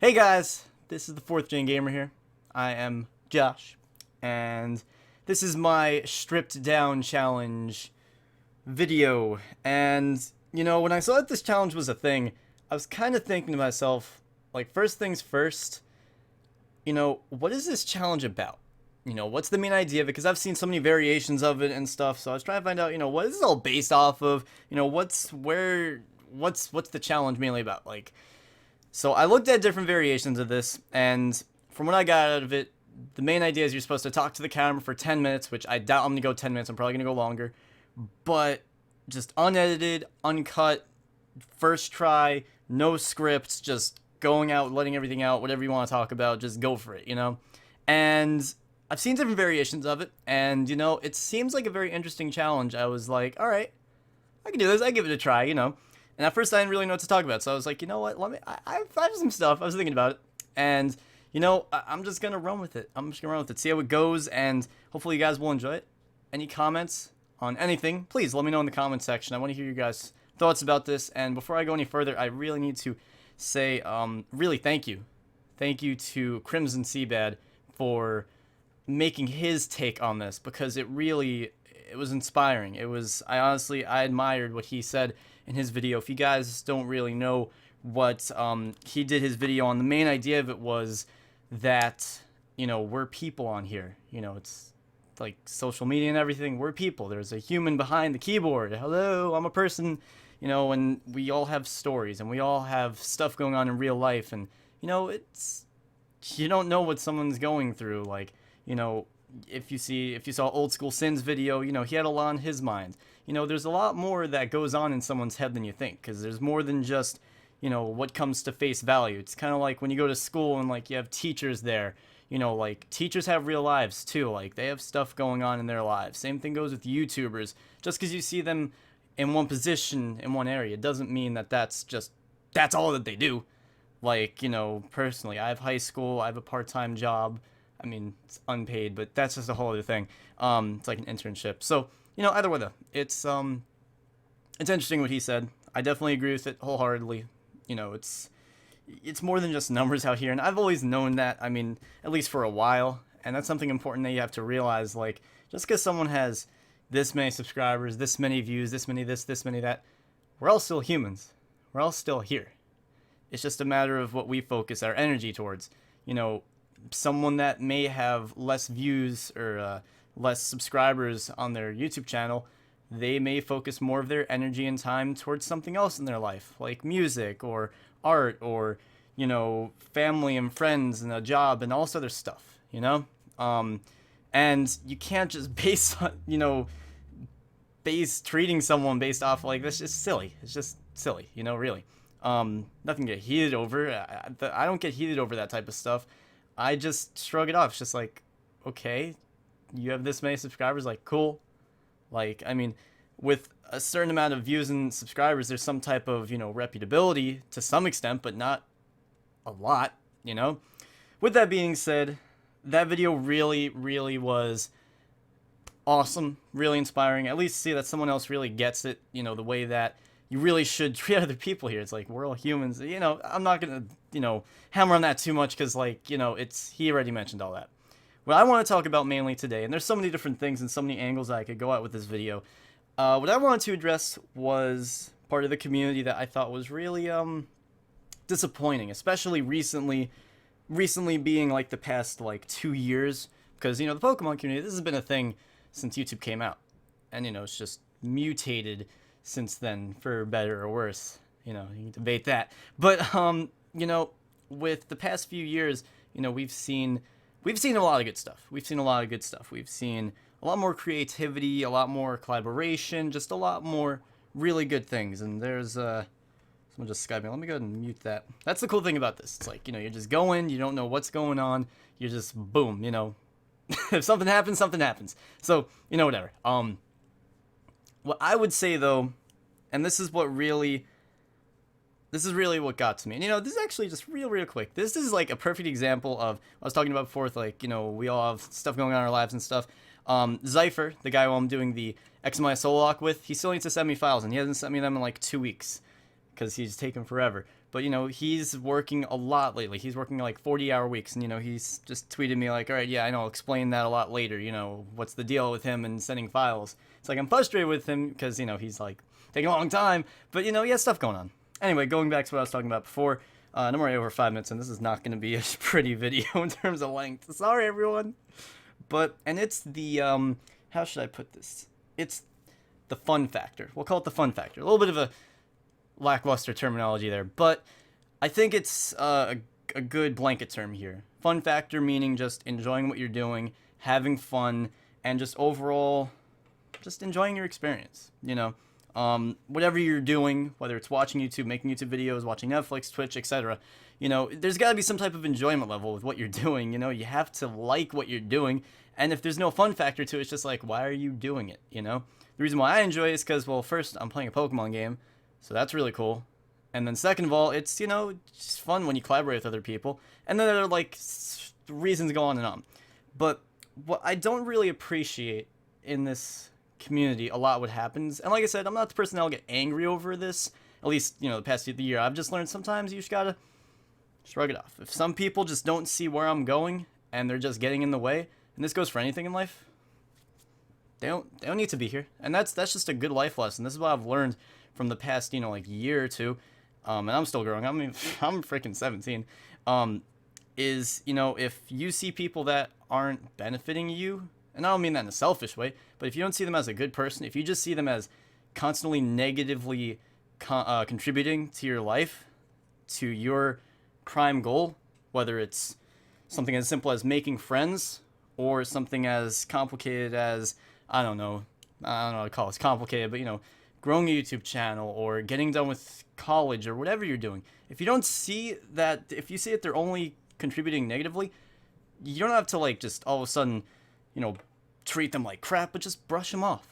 Hey guys, this is the 4th Gen Gamer here. I am Josh, and this is my stripped down challenge video. And, when I saw that this challenge was a thing, I was kind of thinking to myself, like, first things first, what is this challenge about? What's the main idea of it? Because I've seen so many variations of it and stuff, so I was trying to find out, what is this all based off of? What's the challenge mainly about? So I looked at different variations of this, and from what I got out of it, the main idea is you're supposed to talk to the camera for 10 minutes, which I doubt I'm going to go 10 minutes. I'm probably going to go longer. But just unedited, uncut, first try, no scripts, just going out, letting everything out, whatever you want to talk about, just go for it, And I've seen different variations of it, and, it seems like a very interesting challenge. I was like, all right, I can do this. I give it a try, And at first, I didn't really know what to talk about, so I was like, you know what? I have some stuff. I was thinking about it, and I'm just gonna run with it. See how it goes, and hopefully, you guys will enjoy it. Any comments on anything? Please let me know in the comment section. I want to hear you guys' thoughts about this. And before I go any further, I really need to say, really thank you to Crimson Seabad for making his take on this, because it was inspiring. I admired what he said in his video. If you guys don't really know what he did his video on, the main idea of it was that, we're people on here. It's like social media and everything. We're people. There's a human behind the keyboard. Hello, I'm a person, and we all have stories, and we all have stuff going on in real life. And, you don't know what someone's going through. If you saw Old School Sin's video, he had a lot on his mind. There's a lot more that goes on in someone's head than you think, because there's more than just, what comes to face value. It's kind of like when you go to school and, you have teachers there, teachers have real lives, too. They have stuff going on in their lives. Same thing goes with YouTubers. Just because you see them in one position, in one area, doesn't mean that that's all that they do. Personally, I have high school, I have a part-time job. I mean, it's unpaid, but that's just a whole other thing. It's like an internship. So, either way though, it's interesting what he said. I definitely agree with it wholeheartedly. It's more than just numbers out here, and I've always known that. I mean, at least for a while, and that's something important that you have to realize. Just because someone has this many subscribers, this many views, this many this many that, we're all still humans. We're all still here. It's just a matter of what we focus our energy towards. Someone that may have less views or less subscribers on their YouTube channel, they may focus more of their energy and time towards something else in their life, like music or art or, family and friends and a job and all this other stuff, and you can't just base treating someone based off this. Just silly. It's just silly, really. Nothing to get heated over. I don't get heated over that type of stuff. I just shrug it off. It's just okay, you have this many subscribers, cool. With a certain amount of views and subscribers, there's some type of, reputability to some extent, but not a lot, With that being said, that video really, really was awesome, really inspiring. At least see that someone else really gets it, the way that you really should treat other people here. It's we're all humans. I'm not going to, hammer on that too much because, he already mentioned all that. What I want to talk about mainly today, and there's so many different things and so many angles I could go at with this video, what I wanted to address was part of the community that I thought was really disappointing, especially recently being the past 2 years, because the Pokemon community, this has been a thing since YouTube came out, and it's just mutated since then, for better or worse. You can debate that. But with the past few years, we've seen a lot of good stuff. We've seen a lot more creativity, a lot more collaboration, just a lot more really good things. And there's someone just Skyped me. Let me go ahead and mute that. That's the cool thing about this. It's you're just going, you don't know what's going on. You're just boom, if something happens, something happens. So, whatever. What I would say though, and this is really what got to me. And, this is actually just real quick. This is a perfect example of what I was talking about before with we all have stuff going on in our lives and stuff. Zypher, the guy who I'm doing the XMI solo lock with, he still needs to send me files, and he hasn't sent me them in 2 weeks because he's taken forever. But, you know, he's working a lot lately. He's working like 40-hour weeks. And, you know, he's just tweeted me like, all right, yeah, I know, I'll explain that a lot later. You know, what's the deal with him and sending files? It's like I'm frustrated with him because, you know, he's like taking a long time. But, you know, he has stuff going on. Anyway, going back to what I was talking about before. I'm already over 5 minutes, and this is not going to be a pretty video in terms of length. Sorry, everyone. But, and it's the, how should I put this? It's the fun factor. We'll call it the fun factor. A little bit of a lackluster terminology there, but I think it's a good blanket term here. Fun factor meaning just enjoying what you're doing, having fun, and just overall just enjoying your experience, you know. Whatever you're doing, whether it's watching YouTube, making YouTube videos, watching Netflix, Twitch, etc., you know, there's got to be some type of enjoyment level with what you're doing. You know, you have to like what you're doing, and if there's no fun factor to it, it's just like, why are you doing it, you know? The reason why I enjoy it is because, well, first, I'm playing a Pokemon game, so that's really cool. And then second of all, it's, you know, just fun when you collaborate with other people. And then there are, like, reasons go on and on. But what I don't really appreciate in this community a lot what happens, and like I said, I'm not the person that'll get angry over this, at least, you know, the past year. I've just learned sometimes you just gotta shrug it off. If some people just don't see where I'm going, and they're just getting in the way, and this goes for anything in life, they don't need to be here. And that's just a good life lesson. This is what I've learned from the past, you know, like year or two, and I'm still growing. I mean, I'm freaking 17. Is, you know, if you see people that aren't benefiting you, and I don't mean that in a selfish way, but if you don't see them as a good person, if you just see them as constantly negatively contributing to your life, to your prime goal, whether it's something as simple as making friends or something as complicated as, I don't know how to call it complicated, but, you know, growing a YouTube channel or getting done with college or whatever you're doing. If you don't see that, if you see that they're only contributing negatively, you don't have to, like, just all of a sudden, you know, treat them like crap, but just brush them off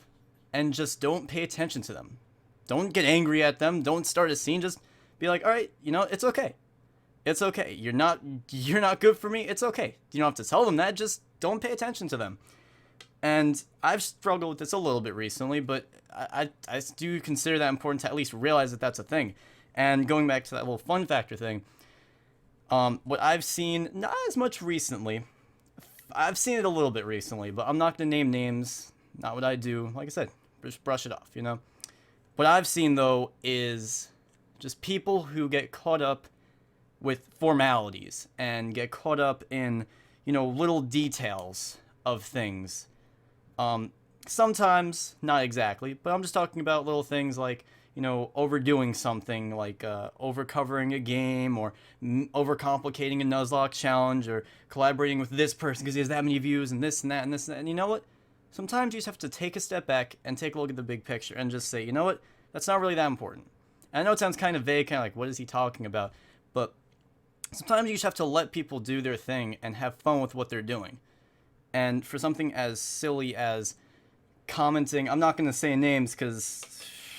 and just don't pay attention to them. Don't get angry at them. Don't start a scene. Just be like, all right, you know, it's okay. It's okay. You're not good for me. It's okay. You don't have to tell them that. Just don't pay attention to them. And I've struggled with this a little bit recently, but I do consider that important to at least realize that that's a thing. And going back to that little fun factor thing, what I've seen, not as much recently, I've seen it a little bit recently, but I'm not going to name names, not what I do. Like I said, just brush it off, you know? What I've seen, though, is just people who get caught up with formalities and get caught up in, you know, little details of things. Sometimes, not exactly, but I'm just talking about little things like, you know, overdoing something, like overcovering a game, or overcomplicating a Nuzlocke challenge, or collaborating with this person because he has that many views, and this and that and this and that. And you know what? Sometimes you just have to take a step back and take a look at the big picture and just say, you know what? That's not really that important. And I know it sounds kind of vague, kind of like, what is he talking about? But sometimes you just have to let people do their thing and have fun with what they're doing. And for something as silly as commenting, I'm not going to say names because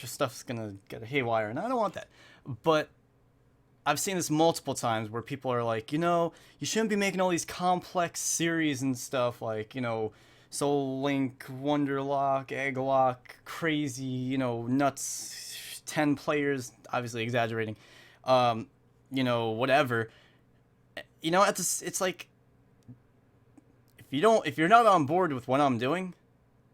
stuff's going to get haywire, and I don't want that. But I've seen this multiple times where people are like, you know, you shouldn't be making all these complex series and stuff like, you know, Soul Link, Wonderlock, Egglocke, crazy, you know, nuts, 10 players, obviously exaggerating, you know, whatever. You know, it's like, if you're not on board with what I'm doing,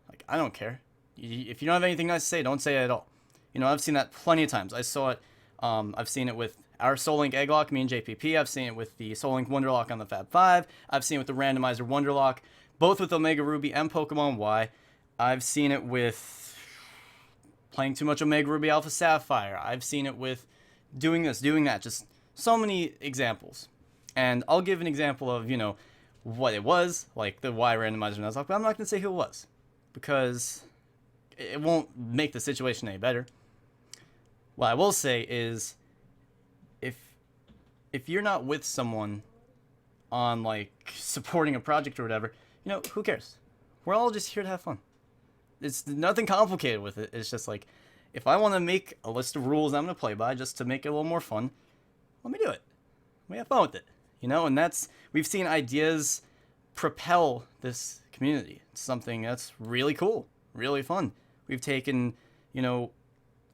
like, I don't care. If you don't have anything nice to say, don't say it at all. You know, I've seen that plenty of times. I saw it, I've seen it with our Soul Link Egglocke, me and JPP. I've seen it with the Soul Link Wonderlock on the Fab 5. I've seen it with the Randomizer Wonderlock, both with Omega Ruby and Pokemon Y. I've seen it with playing too much Omega Ruby Alpha Sapphire. I've seen it with doing this, doing that. Just so many examples. And I'll give an example of, you know, what it was, like the Y Randomizer Nuzlocke, but I'm not going to say who it was, because it won't make the situation any better. What I will say is, if you're not with someone on, like, supporting a project or whatever, you know, who cares? We're all just here to have fun. It's nothing complicated with it. It's just like, if I want to make a list of rules I'm going to play by just to make it a little more fun, let me do it. We have fun with it, you know? And we've seen ideas propel this community. It's something that's really cool, really fun. We've taken, you know,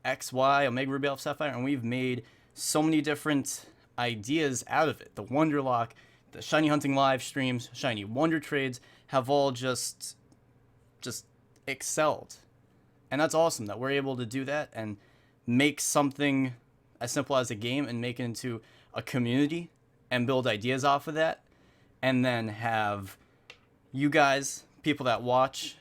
X, Y, Omega Ruby Alpha Sapphire, and we've made so many different ideas out of it. The Wonderlock, the Shiny Hunting live streams, Shiny Wonder Trades have all just excelled. And that's awesome that we're able to do that and make something as simple as a game and make it into a community and build ideas off of that, and then have you guys, people that watch,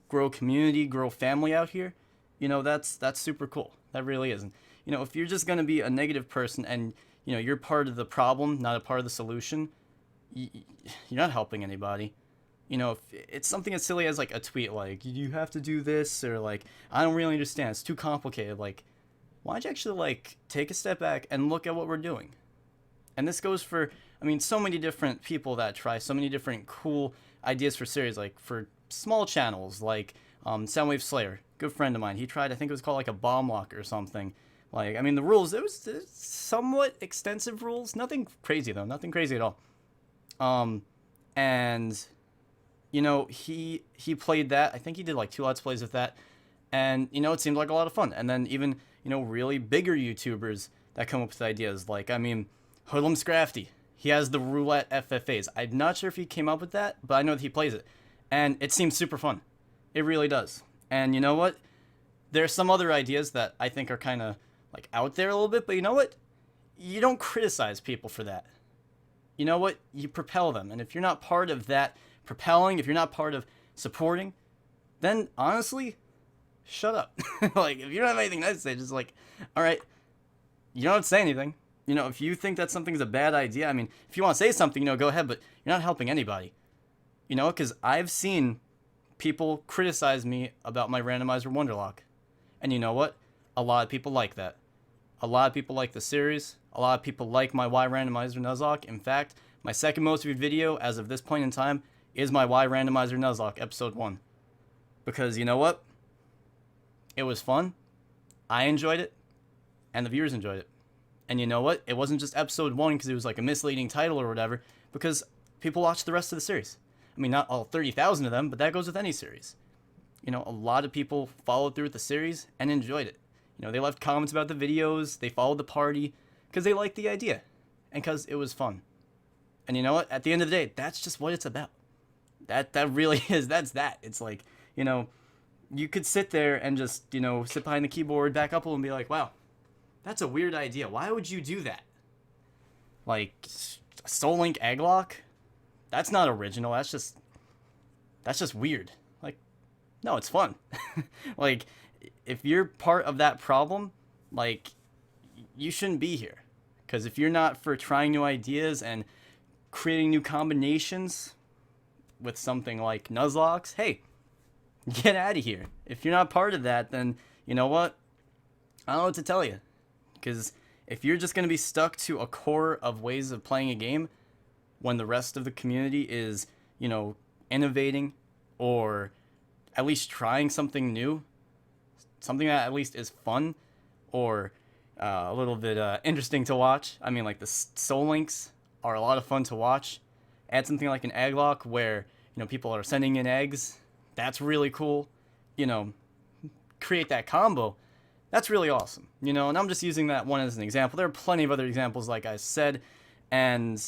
grow community, grow family out here. You know, that's super cool. That really is. And, you know, if you're just going to be a negative person and, you know, you're part of the problem, not a part of the solution, you're not helping anybody. You know, if it's something as silly as like a tweet like, you have to do this, or like, I don't really understand, it's too complicated. Like, why don't you actually like take a step back and look at what we're doing? And this goes for, I mean, so many different people that try so many different cool ideas for series, like for small channels, like Soundwave Slayer, good friend of mine. He tried, I think it was called like a bomb lock or something. Like, I mean, the rules, it was somewhat extensive rules, nothing crazy though, nothing crazy at all. And you know, he played that. I think he did like 2 Let's Plays with that. And, you know, it seemed like a lot of fun. And then even, you know, really bigger YouTubers that come up with ideas. Like, I mean, Hoodlum Scrafty. He has the Roulette FFAs. I'm not sure if he came up with that, but I know that he plays it. And it seems super fun. It really does. And you know what? There's some other ideas that I think are kind of, like, out there a little bit. But you know what? You don't criticize people for that. You know what? You propel them. And if you're not part of that propelling, if you're not part of supporting, then honestly, shut up. Like, if you don't have anything nice to say, just like, all right, you don't have to say anything. You know, if you think that something's a bad idea, I mean, if you want to say something, you know, go ahead, but you're not helping anybody. You know, because I've seen people criticize me about my randomizer Wonderlock. And you know what? A lot of people like that. A lot of people like the series. A lot of people like my Y randomizer Nuzlocke. In fact, my second most viewed video as of this point in time is my Y randomizer Nuzlocke episode 1. Because you know what? It was fun. I enjoyed it. And the viewers enjoyed it. And you know what? It wasn't just episode 1 because it was like a misleading title or whatever. Because people watched the rest of the series. I mean, not all 30,000 of them, but that goes with any series. You know, a lot of people followed through with the series and enjoyed it. You know, they left comments about the videos. They followed the party because they liked the idea. And because it was fun. And you know what? At the end of the day, that's just what it's about. That really is, that's that. It's like, you know, you could sit there and just, you know, sit behind the keyboard, back up and be like, wow, that's a weird idea. Why would you do that? Like, Soul Link Egglock? That's not original. That's just weird. Like, no, it's fun. Like, if you're part of that problem, like, you shouldn't be here. Because if you're not for trying new ideas and creating new combinations with something like Nuzlocks, hey, get out of here. If you're not part of that, then you know what? I don't know what to tell you. Because if you're just going to be stuck to a core of ways of playing a game when the rest of the community is, you know, innovating or at least trying something new, something that at least is fun or a little bit interesting to watch. I mean, like the Soul Links are a lot of fun to watch. Add something like an Egglock where, you know, people are sending in eggs. That's really cool. You know, create that combo. That's really awesome. You know, and I'm just using that one as an example. There are plenty of other examples, like I said, and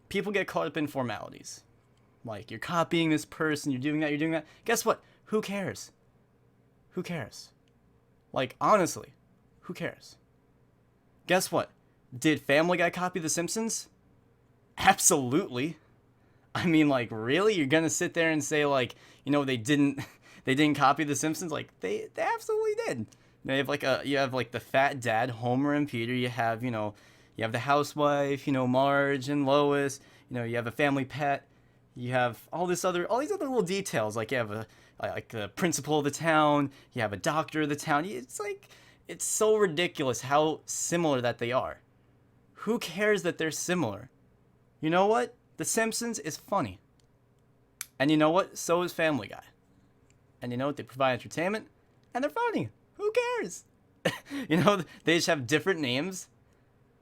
people get caught up in formalities. Like, you're copying this person, you're doing that. Guess what? Who cares? Who cares? Like, honestly, who cares? Guess what? Did Family Guy copy The Simpsons? Absolutely. I mean, like, really? You're gonna sit there and say, like, you know, they didn't copy The Simpsons? Like, they absolutely did. They have, like, you have, like, the fat dad, Homer and Peter. You have, you know, you have the housewife, you know, Marge and Lois. You know, you have a family pet. You have all these other little details. Like, you have like the principal of the town. You have a doctor of the town. It's like, it's so ridiculous how similar that they are. Who cares that they're similar? You know what? The Simpsons is funny. And you know what? So is Family Guy. And you know what? They provide entertainment. And they're funny. Who cares? You know, they just have different names.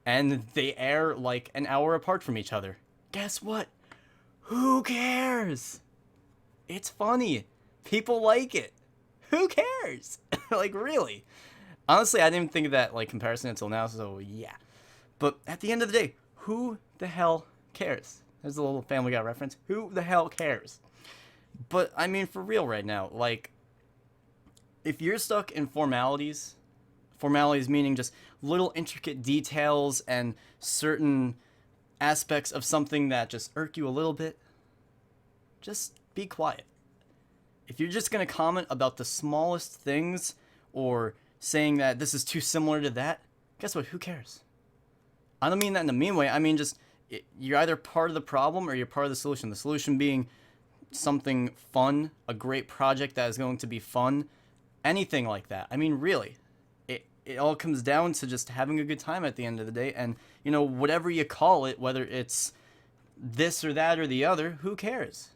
And they air like an hour apart from each other. Guess what? Who cares? It's funny. People like it. Who cares? Like, really? Honestly, I didn't even think of that like comparison until now. So yeah, but at the end of the day, who the hell cares? There's a little Family Guy reference. Who the hell cares? But I mean, for real right now, like, if you're stuck in formalities meaning just little intricate details and certain aspects of something that just irk you a little bit, just be quiet. If you're just going to comment about the smallest things or saying that this is too similar to that, guess what? Who cares? I don't mean that in a mean way. I mean just you're either part of the problem or you're part of the solution. The solution being something fun, a great project that is going to be fun, anything like that. I mean, really, it all comes down to just having a good time at the end of the day. And, you know, whatever you call it, whether it's this or that or the other, who cares?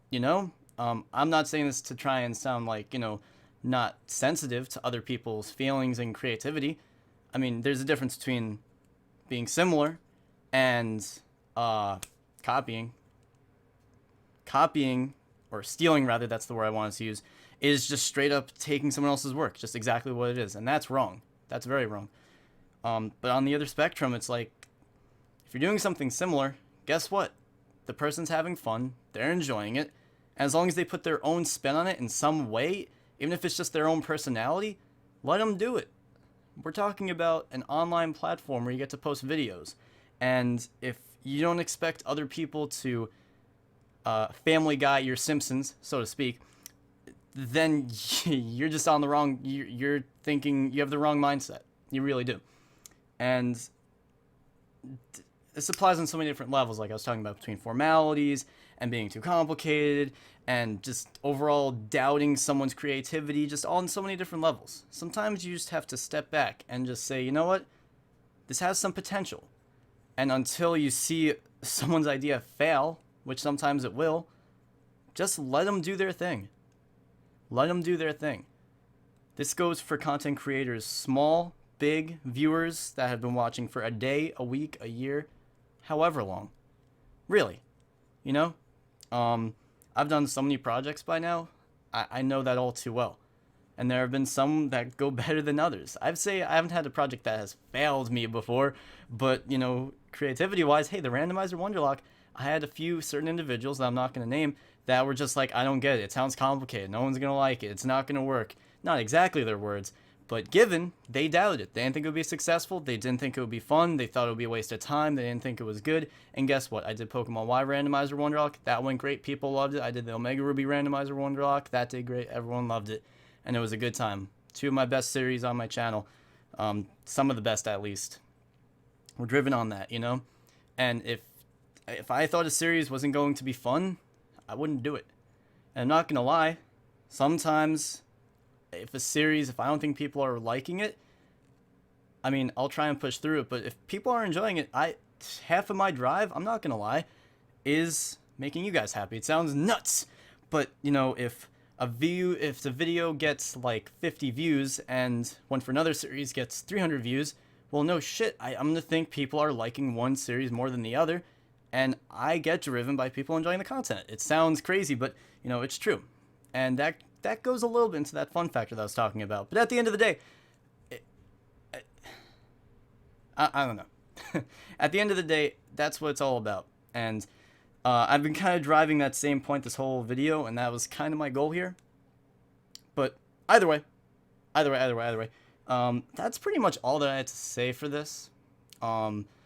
You know? I'm not saying this to try and sound like, you know, not sensitive to other people's feelings and creativity. I mean, there's a difference between being similar and copying. Copying, or stealing rather, that's the word I wanted to use, is just straight up taking someone else's work, just exactly what it is. And that's wrong. That's very wrong. But on the other spectrum, it's like, if you're doing something similar, guess what? The person's having fun, they're enjoying it, and as long as they put their own spin on it in some way, even if it's just their own personality, let them do it. We're talking about an online platform where you get to post videos. And if you don't expect other people to Family Guy your Simpsons, so to speak, then you're just on the wrong, you're thinking, you have the wrong mindset. You really do. And this applies on so many different levels, like I was talking about, between formalities and being too complicated and just overall doubting someone's creativity, just on so many different levels. Sometimes you just have to step back and just say, you know what, this has some potential. And until you see someone's idea fail, which sometimes it will, just let them do their thing. Let them do their thing. This goes for content creators, small, big, viewers that have been watching for a day, a week, a year, however long. Really. You know? I've done so many projects by now. I know that all too well. And there have been some that go better than others. I'd say I haven't had a project that has failed me before, but, you know, creativity-wise, hey, the Randomizer Wonderlock, I had a few certain individuals that I'm not going to name that were just like, I don't get it. It sounds complicated. No one's going to like it. It's not going to work. Not exactly their words, but given, they doubted it. They didn't think it would be successful. They didn't think it would be fun. They thought it would be a waste of time. They didn't think it was good. And guess what? I did Pokemon Y Randomizer Wonderlock. That went great. People loved it. I did the Omega Ruby Randomizer Wonderlock. That did great. Everyone loved it. And it was a good time. Two of my best series on my channel. Some of the best, at least. We're driven on that, you know? And if I thought a series wasn't going to be fun, I wouldn't do it. And I'm not going to lie. Sometimes, if I don't think people are liking it, I mean, I'll try and push through it. But if people are enjoying it, half of my drive, I'm not going to lie, is making you guys happy. It sounds nuts. But, you know, if the video gets like 50 views and one for another series gets 300 views, well, no shit, I'm going to think people are liking one series more than the other, and I get driven by people enjoying the content. It sounds crazy, but, you know, it's true. And that goes a little bit into that fun factor that I was talking about. But at the end of the day, I don't know. At the end of the day, that's what it's all about. And I've been kind of driving that same point this whole video, and that was kind of my goal here. But either way, that's pretty much all that I had to say for this.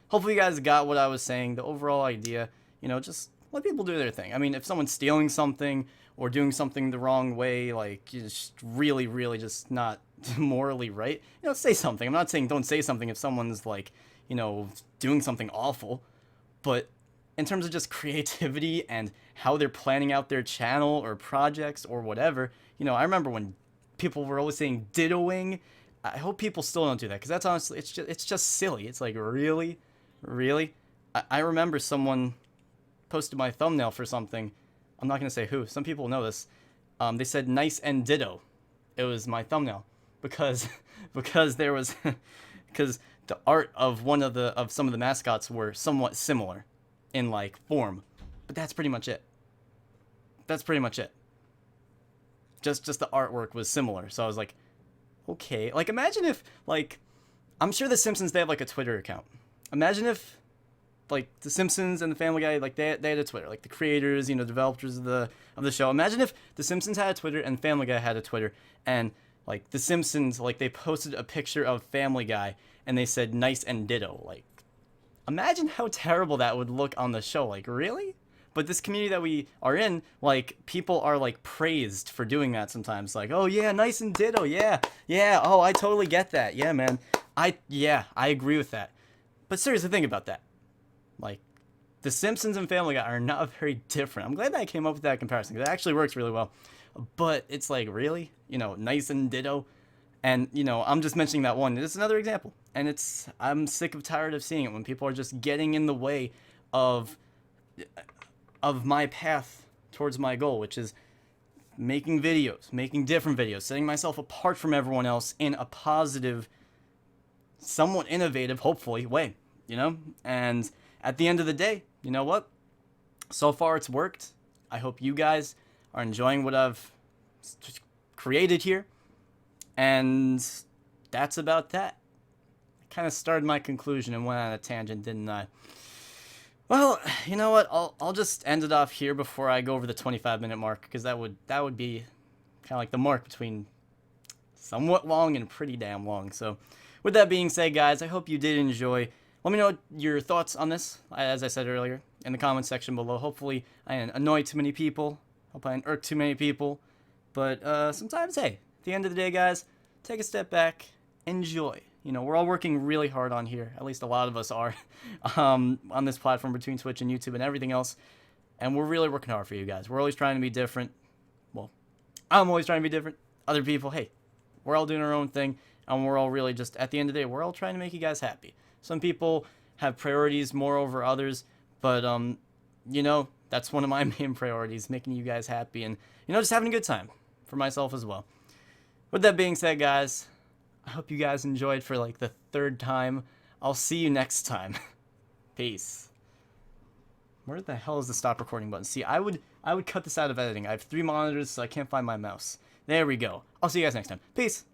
Hopefully you guys got what I was saying, the overall idea. You know, just let people do their thing. I mean, if someone's stealing something or doing something the wrong way, like, just really, really just not morally right, you know, say something. I'm not saying don't say something if someone's, like, you know, doing something awful. But in terms of just creativity and how they're planning out their channel or projects or whatever, you know, I remember when people were always saying dittoing. I hope people still don't do that, because that's honestly, it's just silly. It's like, really? I remember someone posted my thumbnail for something. I'm not going to say who. Some people know this. They said nice and ditto. It was my thumbnail because there was because the art of some of the mascots were somewhat similar in like form, but that's pretty much it. Just the artwork was similar. So I was like, okay. Like, imagine if, like, I'm sure The Simpsons, they have, like, a Twitter account. Imagine if, like, The Simpsons and The Family Guy, like, they had a Twitter. Like, the creators, you know, developers of the show. Imagine if The Simpsons had a Twitter and Family Guy had a Twitter, and, like, The Simpsons, like, they posted a picture of Family Guy, and they said, nice and ditto. Like, imagine how terrible that would look on the show. Like, really? But this community that we are in, like, people are, like, praised for doing that sometimes. Like, oh, yeah, nice and ditto, yeah, yeah, oh, I totally get that, yeah, man. Yeah, I agree with that. But seriously, think about that. Like, The Simpsons and Family Guy are not very different. I'm glad that I came up with that comparison, because it actually works really well. But it's like, really? You know, nice and ditto? And, you know, I'm just mentioning that one. It's another example. And I'm sick of tired of seeing it when people are just getting in the way of my path towards my goal, which is making videos, making different videos, setting myself apart from everyone else in a positive, somewhat innovative, hopefully, way, you know? And at the end of the day, you know what? So far it's worked. I hope you guys are enjoying what I've created here. And that's about that. I kind of started my conclusion and went on a tangent, didn't I? Well, you know what? I'll just end it off here before I go over the 25-minute mark, because that would be kind of like the mark between somewhat long and pretty damn long. So, with that being said, guys, I hope you did enjoy. Let me know your thoughts on this, as I said earlier, in the comment section below. Hopefully, I didn't annoy too many people. Hope I didn't irk too many people. But sometimes, hey, at the end of the day, guys, take a step back, enjoy. You know, we're all working really hard on here. At least a lot of us are on this platform between Twitch and YouTube and everything else. And we're really working hard for you guys. We're always trying to be different. Well, I'm always trying to be different. Other people, hey, we're all doing our own thing. And we're all really just, at the end of the day, we're all trying to make you guys happy. Some people have priorities more over others. But, you know, that's one of my main priorities, making you guys happy. And, you know, just having a good time for myself as well. With that being said, guys, I hope you guys enjoyed for like the third time. I'll see you next time. Peace. Where the hell is the stop recording button? See, I would cut this out of editing. I have 3 monitors, so I can't find my mouse. There we go. I'll see you guys next time. Peace.